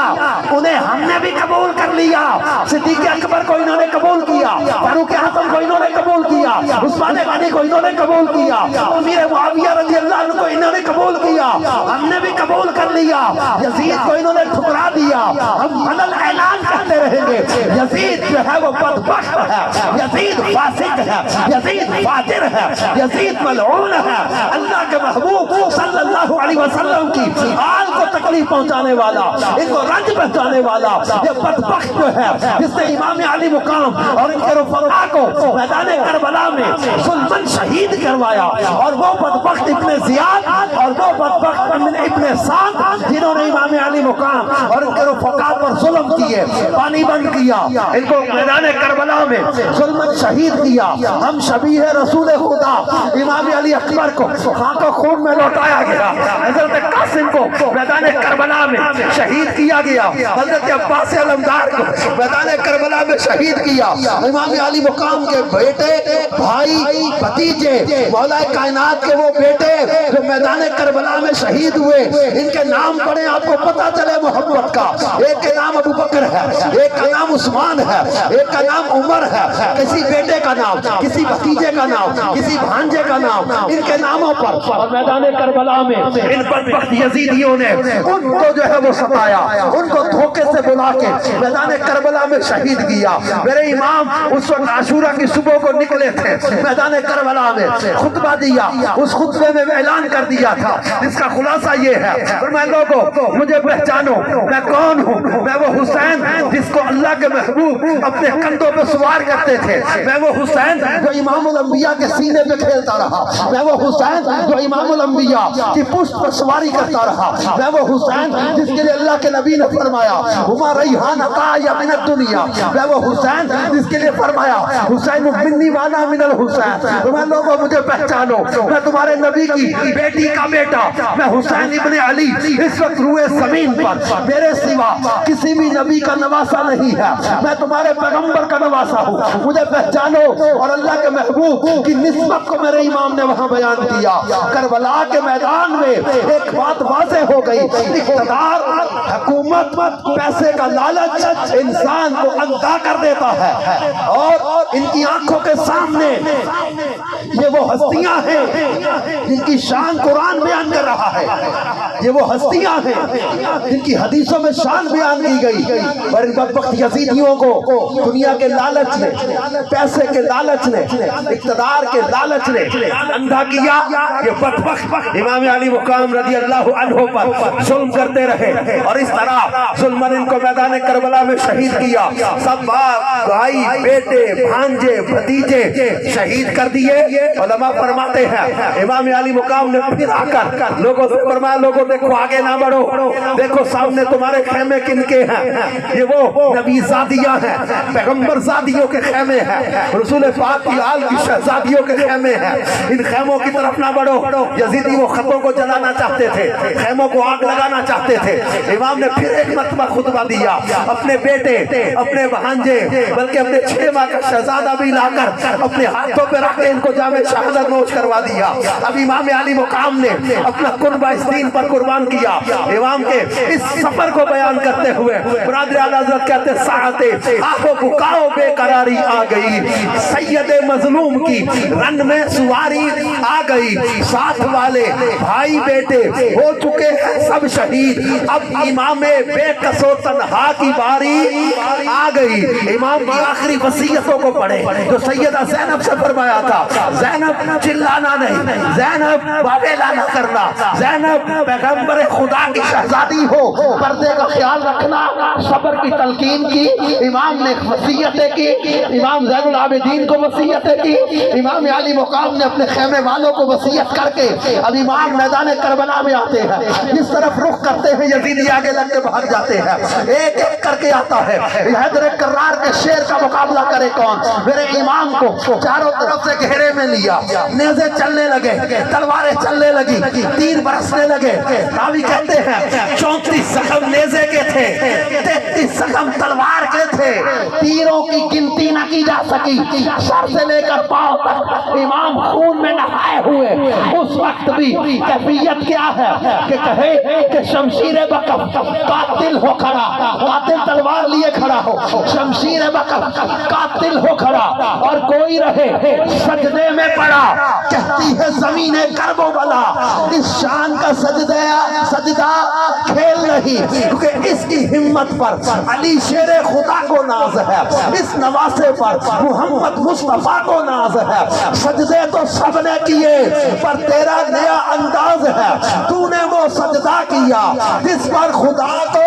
انہیں ہم نے بھی قبول کر لیا. صدیق اکبر کو انہوں نے قبول کیا, فاروق اعظم کو انہوں نے قبول کیا, عثمان غنی کو انہوں نے قبول کیا, امیر معاویہ رضی اللہ عنہ کو انہوں نے قبول کیا. ہم نے بھی قبول کر لیا. یزید کو انہوں نے ٹھکرا دیا. ہم علل اعلان کرتے رہیں گے یزید جو ہے وہ بدبخت ہے, یزید فاسق ہے, یزید فاجر ہے, یزید ملعون ہے. اللہ کے محبوب صلی اللہ علیہ وسلم کی آل کو تکلیف پہنچانے والا, ان کو رنج پہنچانے والا یہ بدبخت جو ہے جس نے امام علی مقام اور ان کے رفقا کو میدان کربلا میں ظلمن شہید کروایا, اور وہ بدبخت ابن زیاد اور وہ بدبخت ابن سعد جنہوں نے امام علی مقام اور ان کے رفقا پر ظلم کیے, پانی بند کیا, ان کو میدان کربلا میں ظلمن شہید کیا. ہم شبیہ رسول خدا امام علی اکبر کو خاک و خون میں لوٹایا گیا. حضرت قاسم کو میدان کربلا میں شہید کیا گیا. حضرت عباس علمدار کو میدان کربلا میں شہید کیا. امام علی مقام کے بیٹے, بھائی, بھتیجے, مولا کائنات کے وہ بیٹے جو میدان کربلا میں شہید ہوئے, ان کے نام پڑھیں آپ کو پتا چلے محبت کا. ایک کے نام ابو بکر ہے, ایک کا نام عثمان ہے, ایک کا نام عمر ہے. کسی بیٹے کا نام, کسی بھتیجے کا نام, کسی بھانجے کا نام, ان کے ناموں پر میدان کربلا میں ان بدبخت یزیدیوں نے ان کو جو ہے وہ ستایا, ان کو دھوکے سے بلا کے میدان کربلا میں شہید کیا. میرے امام اس وقت عاشورہ کی صبح کو نکلے تھے میدان کربلا میں, خطبہ دیا. اس خطبے میں اعلان کر دیا تھا جس کا خلاصہ یہ ہے, فرمایا لوگوں مجھے پہچانو, میں کون ہوں. میں وہ حسین جس کو اللہ کے محبوب اپنے کندھوں پہ سوار کرتے تھے. میں وہ حسین جو امام الانبیاء کے سینے پہ کھیلتا رہا. میں وہ حسین جو امام الانبیاء کی پشت پر سواری کرتا رہا. میں وہ حسین جس کے لیے اللہ کے نبی نے فرمایا ہما ریحان یا من الدنیا. میں وہ حسین جس کے لیے فرمایا حسین منی وانا من الحسین. تمہیں لوگوں مجھے پہچانو, میں تمہارے نبی کی بیٹی کا بیٹا, میں حسین ابن علی. اس وقت روئے زمین پر میرے سوا کسی بھی نبی کا نواسا نہیں ہے. میں تمہارے پیغمبر کا نواسا ہوں, مجھے پہچانو. اور اللہ کے محبوب کی نسبت کو میرے امام نے وہاں بیان کیا. کربلا کے میدان میں ایک بات واضح ہو گئی, اقتدار, حکومت, پیسے کا لالچ انسان کو اندھا کر دیتا ہے. اور ان کی آنکھوں کے سامنے یہ وہ ہستیاں ہیں جن کی شان قرآن بیان کر رہا ہے. یہ وہ ہستیاں ہیں جن کی حدیثوں میں شان بیان کی گئی. اور ان بدبخت یزیدیوں کو دنیا کے لالچ نے, پیسے کے لالچ نے, اقتدار کے لالچ نے اندھا کیا. یہ بدبخت امام علی مقام رضی اللہ عنہ پر ظلم کرتے رہے, اور اس طرح ظلمن ان کو میدان کربلا میں شہید کیا. سب بھائی, بیٹے, بھانجے, بھتیجے شہید کر دیے. علماء فرماتے ہیں امام علی مقام نے پھر آ کر لوگوں سے فرمایا لوگوں دیکھو آگے نہ بڑھو, دیکھو سامنے تمہارے خیمے کن کے ہیں. یہ وہ نبی زادیاں ہیں, پیغمبر زادیوں کے خیمے ہیں, رسول پاک کی آل کی شہزادیوں کے خیمے ہیں. ان خیموں کی طرف نہ بڑھو. یزیدی وہ خطوں کو جلانا چاہتے تھے, خیموں کو آگ لگانا چاہتے تھے. امام نے پھر ایک مرتبہ خطبہ دیا. اپنے بیٹے, اپنے بھانجے, بلکہ اپنے 6 ماہ کا شہزادہ بھی لا کر اپنے ہاتھوں پہ رکھ کے ان کو جامع شہادت نوش کروا دیا. اب امام علی مقام نے اپنا قربہ اس دین پر قربان کیا. امام کے اس سفر کو بیان کرتے ہوئے برادر اعلی حضرت کہتے ہیں ساعتیں آہو بکاؤ بے قراری آ گئی, سید مظلوم کی رن میں سواری آ گئی, ساتھ والے بھائی بیٹے ہو چکے ہیں سب شہید, اب امام بے کس و تنہا کی باری آ گئی. امام کی آخری وصیتوں کو پڑھے جو سیدہ زینب سے فرمایا تھا. زینب چلانا نہیں, زینب واویلا نہ کرنا, زینب پیغمبر خدا کی شہزادی ہو, پردے کا خیال رکھنا, صبر کی تلقین کی. امام نے وصیتیں کی, امام زین العابدین کو وصیتیں کی, امام علی مقام نے اپنے خیمے والوں کو وصیت کر کے اب امام میدان کربلا میں آتے ہیں. جس طرف رخ کرتے ہیں یزیدی آگے لگ کے بھاگ جاتے ہیں, ایک ایک کر کے آتا ہے. حیدر کرار کے شیر کا مقابلہ کرے کون. میرے امام کو چاروں طرف سے گھیرے میں لیا, نیزے چلنے لگے, تلواریں چلنے لگی، تیر برسنے لگے. راوی کہتے ہیں 34 زخم نیزے کے تھے، 33 زخم تلوار کے تھے. تیروں کی گنتی نہ کی جا سکی. سر سے لے کر پاؤں تک امام خون میں نہائے ہوئے. اس وقت بھی کیفیت کیا ہے کہ کہے کہ شمشیر بکف قاتل ہو کھڑا، قاتل تلوار لیے کھڑا ہو، شمشیر بکف قاتل ہو کھڑا، اور کوئی رہے سجدے میں پڑا. کہتی ہے زمین کرب و بلا اس شان کا سجدہ کھیل نہیں، کیونکہ اس کی ہمت پر علی شیر خدا کو ناز ہے، اس نواسے پر محمد مصطفیٰ کو ناز ہے. سجدے تو سب نے کیے پر تیرا نیا انداز ہے، تو نے وہ سجدہ کیا جس پر خدا کو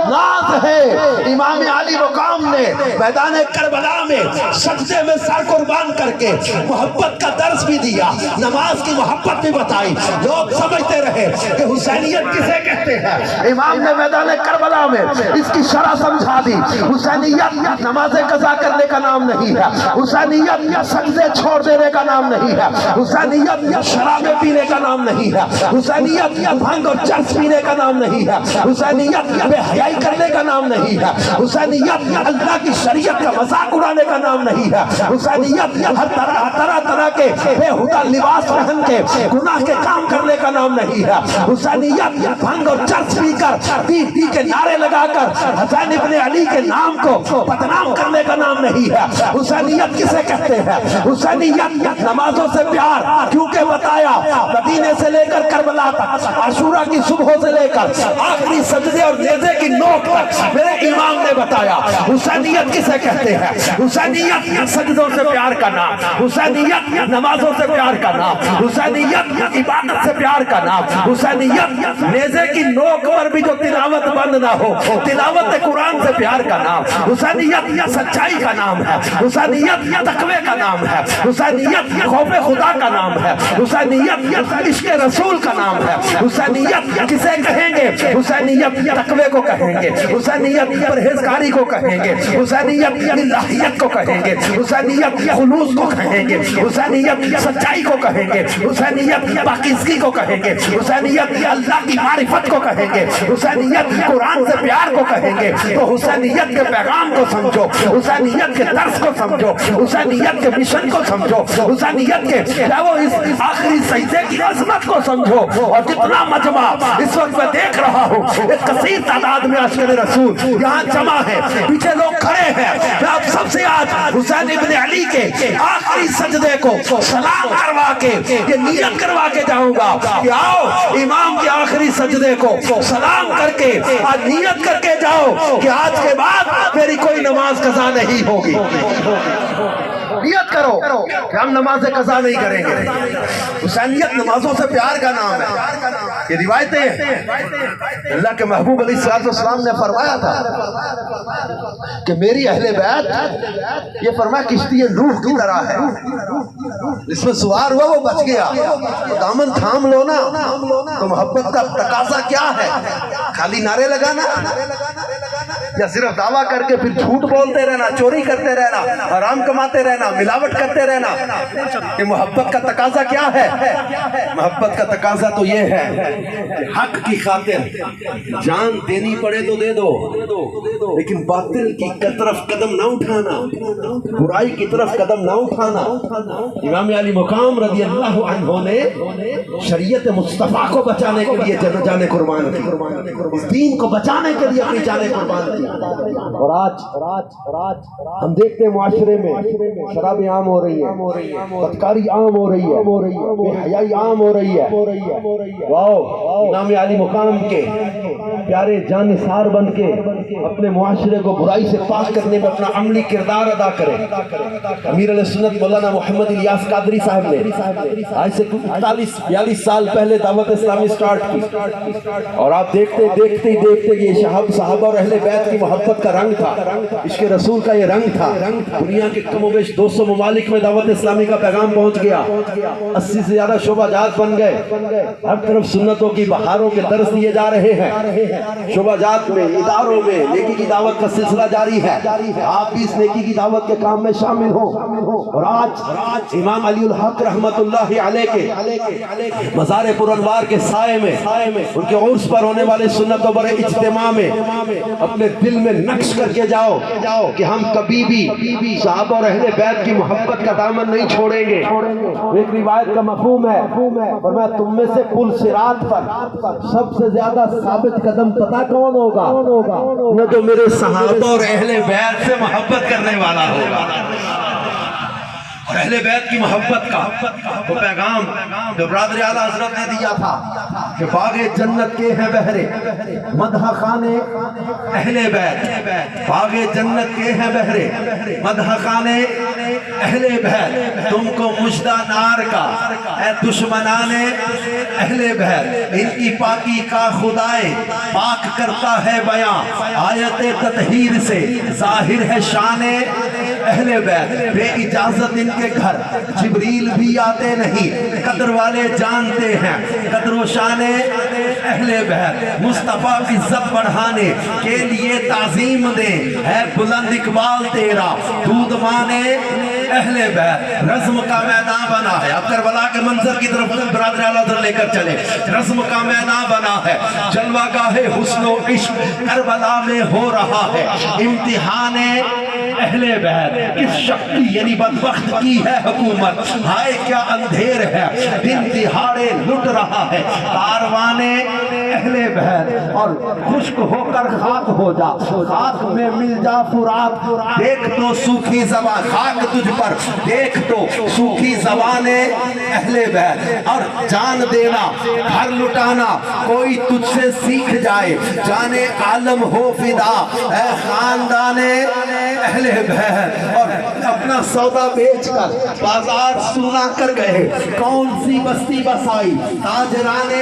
ناز ہے. امام علی مقام نے میدان کربلا میں سجدے میں سر قربان کر کے محبت کا درس بھی دیا، نماز کی محبت بھی بتائی. لوگ سمجھتے رہے کہ حسینیت کسے کہتے ہیں. امام نے میدان کربلا میں اس کی شرح سمجھا دی. حسینیت نماز قضا کرنے کا نام نہیں ہے، حسینیت سجدے چھوڑ دینے کا نام نہیں ہے، حسینیت شرابیں پینے کا نام نہیں ہے، حسینیت بھنگ اور چرس پینے کا نام نہیں ہے، حسینیت بے حیائی کرنے کا نام نہیں ہے، حسینیت اللہ کی شریعت کا مذاق اڑانے کا نام نہیں ہے، حسینیت ہر طرح کے بےہودہ لباس پہن کے گناہ کے کام کرنے کا نام نہیں ہے، حسینیت بھنگ اور چرس پی کر پی کے نعرے لگا کر حسین ابن علی کے نام کو بدنام کرنے کا نام نہیں ہے. حسینیت کسے کہتے ہیں؟ حسینیت نمازوں سے پیار، کیونکہ بتایا مدینے سے لے کر کربلا تک، عاشورہ کی صبح سے لے کر آخری سجدے اور نیزے کی نوک تک میرے امام نے بتایا. حسینیت کسے کہتے ہیں؟ حسینیت سجدوں سے پیار کا نام، حسینیت نمازوں سے پیار کا نام، حسینیت عبادت سے پیار کا نام، حسینیت نیزے کی نوک پر بھی جو تلاوت بند نہ ہو، تلاوت قرآن سے پیار کا نام، حسینیت سچائی کا نام ہے، حسینیت تقوی کا نام ہے، حسینیت خوف خدا کا نام ہے، حسینیت عشق رسول کا نام ہے. حسینیت کسے کہیں گے؟ حسینیت تقوی کو کہیں گے، حسینیت پرہیزگاری کو کہیں گے، حسینیت الہیت کو کہیں گے، حسینیت خلوص کو کہیں گے، حسینیت سچائی کو کہیں گے، حسینیت پاکیزگی کو کہیں گے، حسینیت اللہ کی معرفت کو کہیں گے، حسینیت قرآن سے پیار کو کہیں گے. تو حسینیت کے پیغام کو سمجھو، حسینیت کے درس کو سمجھو، حسینیت کے مشن کو سمجھو، حسینیت کے وہ اس آخری سجدے کی عظمت کو سمجھو. اور جتنا مجمع اس وقت میں دیکھ رہا ہوں، ایک کثیر تعداد میں عاشقان رسول یہاں جمع ہے، پیچھے لوگ کھڑے ہیں. میں آپ سب سے آج حسین ابن علی کے آخری سجدے کو سلام کروا کے یہ نیت کروا کے جاؤں گا کہ آؤ امام کے آخری سجدے کو سلام کر کے آج نیت کر کے جاؤ کہ آج کے بعد میری کوئی نماز قضا نہیں ہوگی. نیت کرو کہ ہم نماز قضا نہیں کریں گے. حسینیت نمازوں سے پیار کا نام ہے. یہ روایتیں ہیں. اللہ کے محبوب علیہ السلام نے فرمایا تھا کہ میری اہل بیت یہ فرمایا کشتی نوح کی طرح ہے، جس میں سوار ہوا وہ بچ گیا. تو دامن تھام لو نا. تو محبت کا تقاضا کیا ہے؟ خالی نعرے لگانا یا صرف دعویٰ کر کے پھر جھوٹ بولتے رہنا، چوری کرتے رہنا، حرام کماتے رہنا، ملاوٹ کرتے رہنا؟ یہ محبت کا تقاضا کیا ہے؟ محبت کا تقاضا تو یہ ہے کہ حق کی خاطر جان دینی پڑے تو دے دو، لیکن باطل کی طرف قدم نہ اٹھانا، برائی کی طرف قدم نہ اٹھانا. امام علی مقام رضی اللہ عنہ نے شریعت مصطفیٰ کو بچانے کے لیے جانیں قربان کی، اس دین کو بچانے کے لیے اپنی جانیں قربان کی. اور آج ہم دیکھتے ہیں معاشرے میں شرابیں عام ہو رہی ہیں، بدکاری عام ہو رہی ہے، بے حیائی عام ہو رہی ہے. واو، امام علی مقام کے پیارے جانثار بن کے اپنے معاشرے کو برائی سے پاک کرنے میں اپنا عملی کردار ادا کریں. امیر علیہ سنت مولانا محمد الیاس قادری صاحب نے آج سے 41-42 سال پہلے دعوت اسلامی سٹارٹ کی، اور آپ دیکھتے یہ صحابہ اور اہل بیت کی محبت کا رنگ تھا، عشق رسول کا یہ رنگ تھا. دنیا کے کم و بیش 200 ممالک میں دعوت اسلامی کا پیغام پہنچ گیا، 80 سے زیادہ شعبہ جات بن گئے، ہر طرف سنتوں کی بہاروں کے درس دیے جا رہے ہیں. شعبہ جات میں، اداروں میں نیکی کی دعوت کا سلسلہ جاری ہے. آپ بھی اس نیکی کی دعوت کے کام میں شامل ہوں. اور آج امام علی الحق رحمت اللہ علیہ کے مزار پرانوار کے سائے میں ان کے عرس پر ہونے والے سنت و بر اجتماع میں اپنے دل میں نقش کر کے جاؤ کہ ہم کبھی بھی صحابہ اور اہل بیت کی محبت کا دامن نہیں چھوڑیں گے۔ ایک روایت کا مفہوم ہے، فرمایا تم میں سے پل صراط پر سب سے زیادہ ثابت قدم پتہ کون ہوگا؟ وہ جو میرے صحابہ اور اہل بیت سے محبت کرنے والا ہوگا۔ اور اہل بیت کی محبت کا وہ پیغام جو برادر اعلیٰ حضرت نے دیا تھا کہ باغ جنت کے ہیں بہرے مدح خانے اہل بیت، باغ جنت کے ہیں بہرے مدح خانے اہل بیت، تم کو مژدہ نار کا اے دشمنان اہل بیت، ان کی پاکی کا خدائے پاک کرتا ہے بیان، آیت تطہیر سے ظاہر ہے شان اہل بیت، بے اجازت ان کے گھر جبریل بھی آتے نہیں، قدر والے جانتے ہیں قدر و شان اہل بیت، مصطفیٰ کی عزت بڑھانے کے لیے تعظیم دیں، ہے بلند اقبال تیرا دودھ مانے اہل بیت، رزم کا میدان بنا ہے۔ اب کربلا کے منظر کی طرف برادر اعلیٰ حضرت لے کر چلے، رزم کا میدان بنا ہے، جلوہ گاہ حسن و عشق کربلا میں ہو رہا ہے، امتحان اہل بیت، کس شخصی یعنی بدبخت کی ہے حکومت، ہائے کیا اندھیر ہے، دن دہاڑے لٹ رہا ہے کاروان اہل بیت، اور خشک ہو کر خاک ہو جا، خاک میں مل جا فرات، دیکھ تو سوکھی زبان خاک تجھ پر، دیکھ تو سوکھی زبان اہل بیت، اور جان دینا گھر لٹانا کوئی تجھ سے سیکھ جائے، جانے عالم ہو فدا اے خاندان اہل بیت، اور اپنا سودا بیچ کر بازار سونا کر گئے، کون سی بستی بسائی تاجران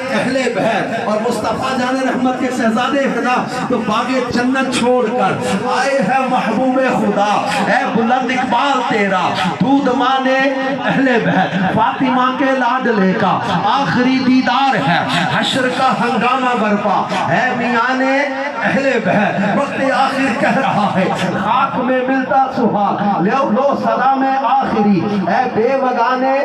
اہل بیت، اور مصطفیٰ جان رحمت کے شہزادے خدا تو باغ جنت چھوڑ کر آئے ہے محبوب خدا، اے بلند اقبال تیرا دودھ مانے اہل بیت، فاطمہ کے لاڈلے کا آخری دیدار ہے، حشر کا ہنگامہ برپا ہے میان اہل بیت، وقت آخر کہہ رہا ہے خاک میں ملتا سہاگ، لو سلام آخری اے بے وگانے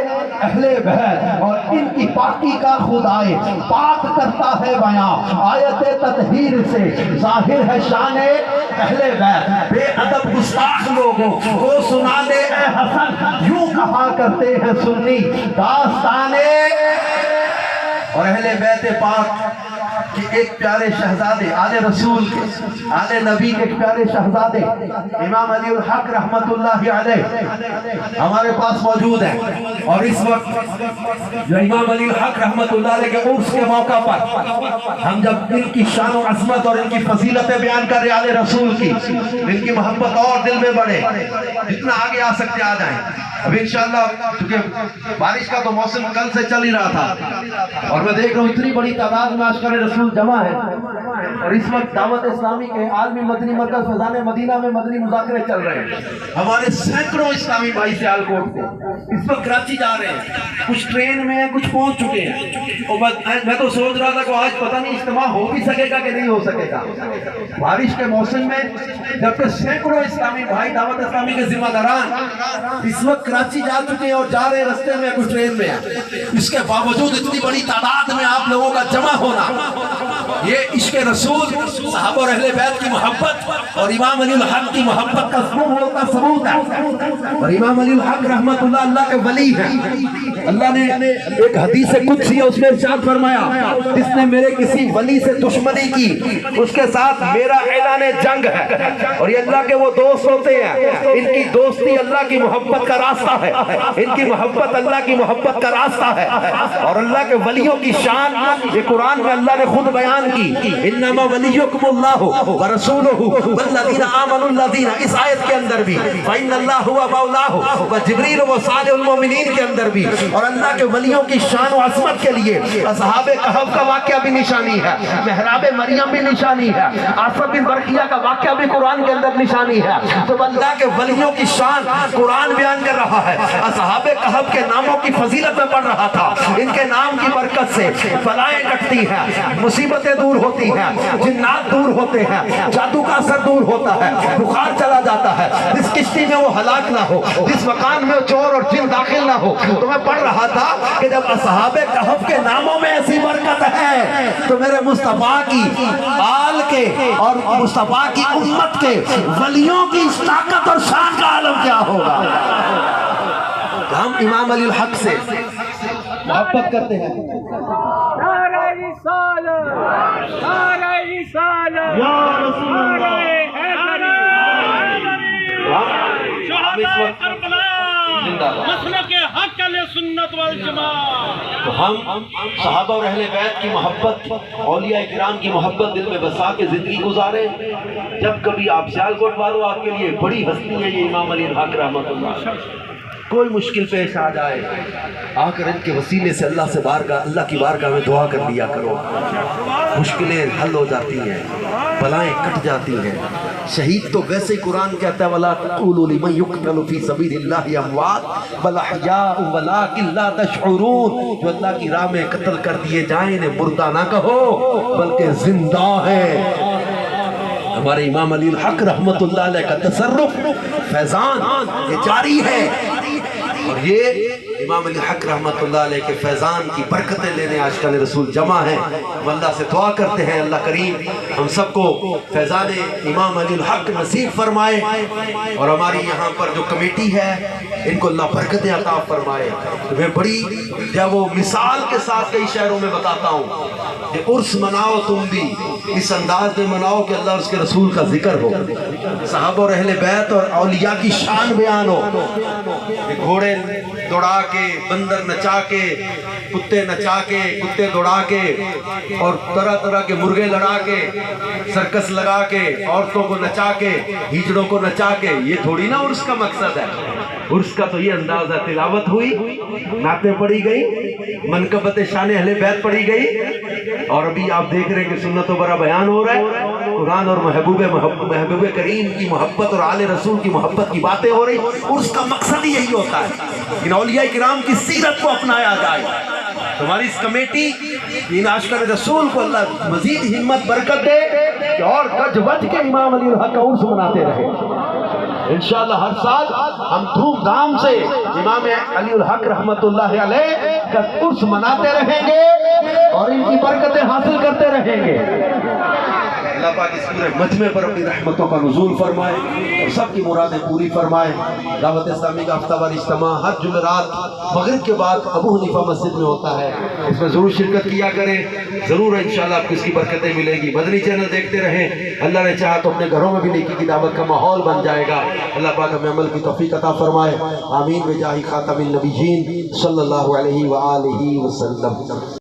اہل بیت، اور ان کی پاکی کا خدائے پاک کرتا ہے بیان، آیت تطہیر سے ظاہر ہے شان اہل بیت، بے ادب گستاخ لوگوں کو سنا دے اے حسن، یوں کہا کرتے ہیں سنی داستانے، اور اہل بیت پاک کہ ایک پیارے شہزادے آل رسول کے آل نبی کے ایک پیارے شہزادے امام علی الحق رحمت اللہ علیہ ہمارے پاس موجود ہیں، اور اس وقت جو امام علی الحق رحمت اللہ علیہ کے عرس کے موقع پر ہم جب ان کی شان و عظمت اور ان کی فضیلتیں بیان کر رہے آل رسول کی، ان کی محبت اور دل میں بڑھے، جتنا آگے آ سکتے آ جائیں۔ اب انشاءاللہ چونکہ بارش کا تو موسم کل سے چل ہی رہا تھا، اور میں دیکھ رہا ہوں اتنی بڑی تعداد میں عاشقان رسول جمع ہے، اور اس وقت دعوت اسلامی کے عالمی مدنی مرکز فیضان مدینہ میں مدنی مذاکرے چل رہے ہیں، ہمارے سینکڑوں اسلامی بھائی سیالکوٹ سے اس وقت کراچی جا رہے ہیں، کچھ ٹرین میں ہیں کچھ پہنچ چکے ہیں، اور میں تو سوچ رہا تھا کہ آج پتہ نہیں اجتماع ہو بھی سکے گا کہ نہیں ہو سکے گا، بارش کے موسم میں جبکہ سینکڑوں اسلامی بھائی دعوت اسلامی کے ذمہ داران اس وقت کراچی جا چکے ہیں اور جا رہے رستے میں کچھ ٹرین میں ہیں، اس کے باوجود اتنی بڑی تعداد میں آپ لوگوں کا جمع ہونا، یہ عشق رسول، صحابہ اور اہل بیت کی محبت اور امام علی الحق کی محبت کا ثبوت ہے، اور امام علی الحق رحمت اللہ کے ولی ہیں۔ اللہ نے ایک حدیث قدسی ہے، اس میں ارشاد فرمایا جس نے میرے کسی ولی سے دشمنی کی اس کے ساتھ میرا اعلان جنگ ہے، اور یہ اللہ کے وہ دوست ہوتے ہیں، ان کی دوستی اللہ کی محبت کا راستہ ہے، ان کی محبت اللہ کی محبت کا راستہ ہے، اور اللہ کے ولیوں کی شان یہ قرآن میں اللہ نے خود بیان کی، انما ولیکم اللہ ورسولہ والذین آمنوا الذین، اس آیت کے اندر بھی فإن اللہ هو مولاه وجبریل وصالح المؤمنین کے اندر بھی، اور اللہ کے ولیوں کی شان و عظمت کے لیے اصحاب کہف کا واقعہ بھی نشانی ہے، محراب مریم بھی نشانی ہے، آصف بن برقیہ کا واقعہ بھی قرآن کے اندر نشانی ہے، تو اللہ کے ولیوں کی شان قرآن بیان کر رہا ہے، اصحاب کہف کے ناموں کی فضیلت میں پڑھ رہا تھا، ان کے نام کی برکت سے فلاحیں کٹتی ہیں، مصیبتیں دور ہوتی ہیں، جنات دور ہوتے ہیں، جادو کا اثر دور ہوتا ہے، بخار چلا جاتا ہے، جس کشتی میں وہ ہلاک نہ ہو، جس مکان میں چور اور جن داخل نہ ہو۔ تو میں پڑھ رہا تھا کہ جب اصحاب کہف کے ناموں میں ایسی برکت ہے تو میرے مصطفیٰ کی آل کے اور مصطفیٰ کی امت کے ولیوں کی اس طاقت اور شان کا عالم کیا ہوگا۔ ہم امام علی الحق سے محبت کرتے ہیں۔ نعرہ رسالت، نعرہ رسالت، یا رسول اللہ، ہم اس وقت مسلک حق علیہ سنت والجماعت، تو ہم صحابہ اور اہل بیت کی محبت، اولیاء کرام کی محبت دل میں بسا کے زندگی گزارے۔ جب کبھی آپ سیالکوٹ والوں، آپ کے لیے بڑی ہستی ہے یہ امام علی الحق رحمۃ اللہ، کوئی مشکل پیش آ جائے آ کر ان کے وسیلے سے اللہ کی بارگاہ میں دعا کر لیا کرو، مشکلیں حل ہو جاتی ہیں، بلائیں کٹ جاتی ہیں۔ شہید تو ویسے ہی قرآن کہتا ہے وَلَا تَقُولُوا لِمَن يُقْتَلُ فِي سَبِيلِ اللَّهِ أَمْوَاتٌ بَلْ أَحْيَاءٌ وَلَٰكِن لَّا تَشْعُرُونَ، جو اللہ کی راہ میں قتل کر دیے جائیں انہیں مردہ نہ کہو بلکہ زندہ ہیں۔ ہمارے امام علی الحق رحمت اللہ علیہ کا تصرف فیضان یہ جاری ہے، اور یہ امام علی الحق رحمت اللہ علیہ کے فیضان کی برکتیں لینے آج کل رسول جمع ہیں۔ ہم اللہ سے دعا کرتے ہیں اللہ کریم ہم سب کو فیضان امام علی الحق نصیب فرمائے، اور ہماری یہاں پر جو کمیٹی ہے ان کو اللہ برکتیں عطا فرمائے۔ میں بڑی جب وہ مثال کے ساتھ کئی شہروں میں بتاتا ہوں کہ عرس مناؤ تم بھی اس انداز میں مناؤ کہ اللہ اور اس کے رسول کا ذکر ہو، صحابہ اور اہل بیت اور اولیاء کی شان بیان ہو، گھوڑے دوڑا کے، بندر نچا کے، کتے نچا کے، کتے دوڑا کے، اور طرح طرح کے مرغے لڑا کے، سرکس لگا کے، عورتوں کو نچا کے، ہجڑوں کو نچا کے، یہ تھوڑی نا عرس کا مقصد ہے۔ عرس کا تو یہ انداز ہے، تلاوت ہوئی، نعتیں پڑھی گئی، منقبت شان اہل بیت پڑھی گئی، اور ابھی آپ دیکھ رہے ہیں کہ سنت و برا بیان ہو رہا ہے، قرآن اور محبوب کریم کی محبت اور آل رسول کی محبت کی باتیں ہو رہی۔ عرس کا مقصد ہی یہی ہوتا ہے کہ اولیاء کرام کی سیرت کو اپنایا جائے۔ ہماری اس کمیٹی ان عاشقان رسول کو اللہ مزید ہمت برکت دے کہ اور گج وج کے امام علی الحق کا عرس مناتے رہے۔ انشاءاللہ ہر سال ہم دھوم دھام سے امام علی الحق رحمت اللہ علیہ کا عرس مناتے رہیں گے اور ان کی برکتیں حاصل کرتے رہیں گے۔ اللہ پاک اس پورے مجمع پر اپنی رحمتوں کا نزول فرمائے اور سب کی مرادیں پوری فرمائے۔ دعوت اسلامی کا ہفتہ وار اجتماع ہر جمعرات مغرب کے بعد ابو حنیفہ مسجد میں ہوتا ہے، اس میں ضرور شرکت کیا کریں، ضرور انشاءاللہ آپ کو اس کی برکتیں ملیں گی۔ مدنی چینل دیکھتے رہیں، اللہ نے چاہا تو اپنے گھروں میں بھی نیکی کی دعوت کا ماحول بن جائے گا۔ اللہ پاک ہمیں عمل کی توفیق عطا فرمائے، آمین بجاہ خاتم النبیین صلی اللہ علیہ وآلہ وسلم۔